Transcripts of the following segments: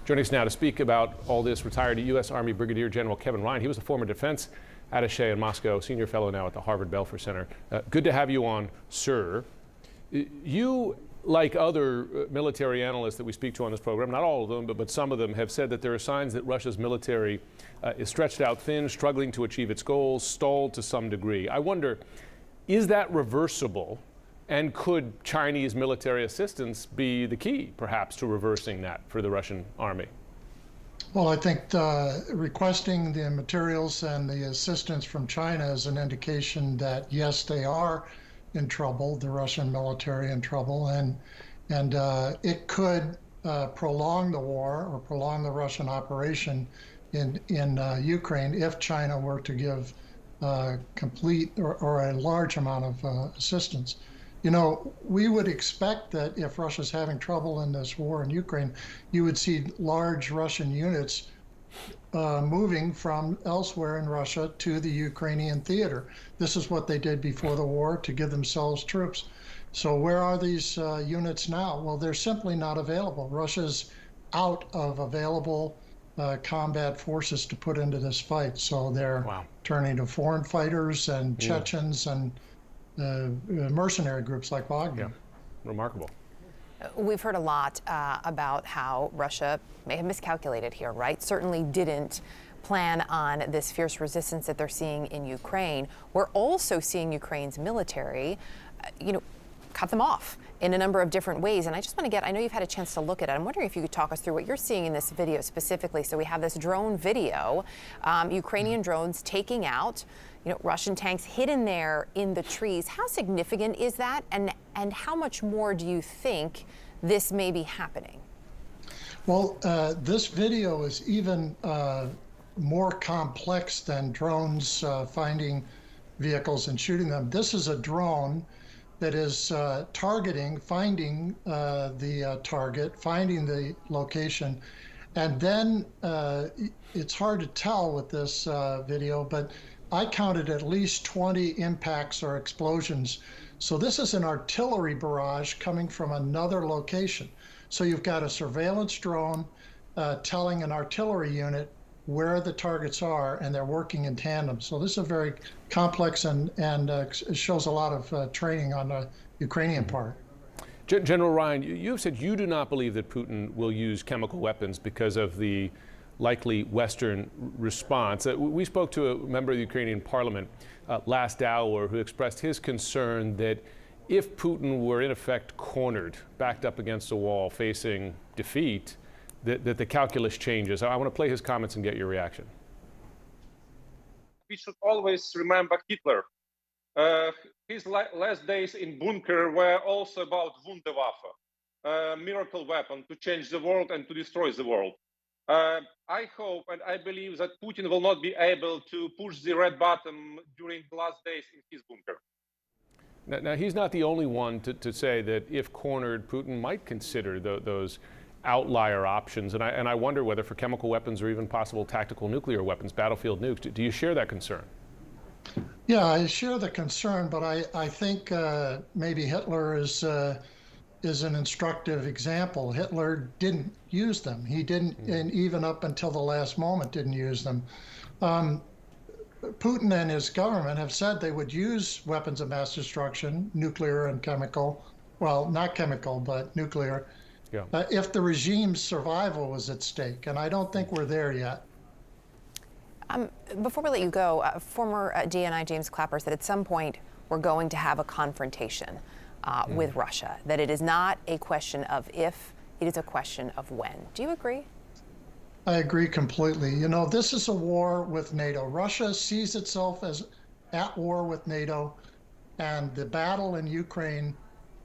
Joining us now to speak about all this, retired U.S. Army Brigadier General Kevin Ryan. He was a former defense attaché in Moscow, senior fellow now at the Harvard Belfer Center. Good to have you on, sir. You, like other military analysts that we speak to on this program, not all of them, but some of them have said that there are signs that Russia's military is stretched out thin, struggling to achieve its goals, stalled to some degree. I wonder, is that reversible? And could Chinese military assistance be the key, perhaps, to reversing that for the Russian army? Well, I think requesting the materials and the assistance from China is an indication that, yes, they are in trouble, the Russian military in trouble, and it could prolong the war or prolong the Russian operation in Ukraine if China were to give complete or a large amount of assistance. You know, we would expect that if Russia's having trouble in this war in Ukraine, you would see large Russian units moving from elsewhere in Russia to the Ukrainian theater. This is what they did before the war to give themselves troops. So where are these units now? Well, they're simply not available. Russia's out of available combat forces to put into this fight. So they're turning to foreign fighters and Chechens and mercenary groups like Wagner. Yeah, remarkable. We've heard a lot about how Russia may have miscalculated here, right? Certainly didn't plan on this fierce resistance that they're seeing in Ukraine. We're also seeing Ukraine's military, cut them off in a number of different ways. And I just want to get, I know you've had a chance to look at it. I'm wondering if you could talk us through what you're seeing in this video specifically. So we have this drone video, Ukrainian drones taking out Russian tanks hidden there in the trees. How significant is that? And how much more do you think this may be happening? Well, this video is even more complex than drones finding vehicles and shooting them. This is a drone that is targeting, finding the target, finding the location. And then it's hard to tell with this video, but I counted at least 20 impacts or explosions. So this is an artillery barrage coming from another location. So you've got a surveillance drone telling an artillery unit where the targets are, and they're working in tandem. So this is a very complex and it shows a lot of training on the Ukrainian part. General Ryan, you've said you do not believe that Putin will use chemical weapons because of the likely Western response. We spoke to a member of the Ukrainian parliament last hour who expressed his concern that if Putin were in effect cornered, backed up against a wall, facing defeat, that the calculus changes. I want to play his comments and get your reaction. We should always remember Hitler. His last days in bunker were also about Wunderwaffe, a miracle weapon to change the world and to destroy the world. I hope and I believe that Putin will not be able to push the red button during the last days in his bunker. Now he's not the only one to say that if cornered, Putin might consider those outlier options. And I wonder whether for chemical weapons or even possible tactical nuclear weapons, battlefield nukes, do you share that concern? Yeah, I share the concern, but I think maybe Hitler is an instructive example. Hitler didn't use them. He didn't, and even up until the last moment, didn't use them. Putin and his government have said they would use weapons of mass destruction, nuclear and chemical, well, not chemical, but nuclear, if the regime's survival was at stake. And I don't think we're there yet. Before we let you go, former DNI James Clapper said at some point we're going to have a confrontation with Russia, that it is not a question of if, it is a question of when. Do you agree? I agree completely. You know, this is a war with NATO. Russia sees itself as at war with NATO, and the battle in Ukraine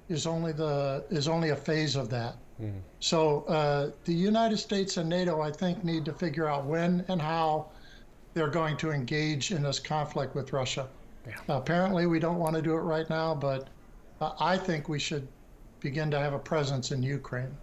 is only a phase of that. So the United States and NATO, I think, need to figure out when and how they're going to engage in this conflict with Russia. Apparently, we don't want to do it right now, but I think we should begin to have a presence in Ukraine.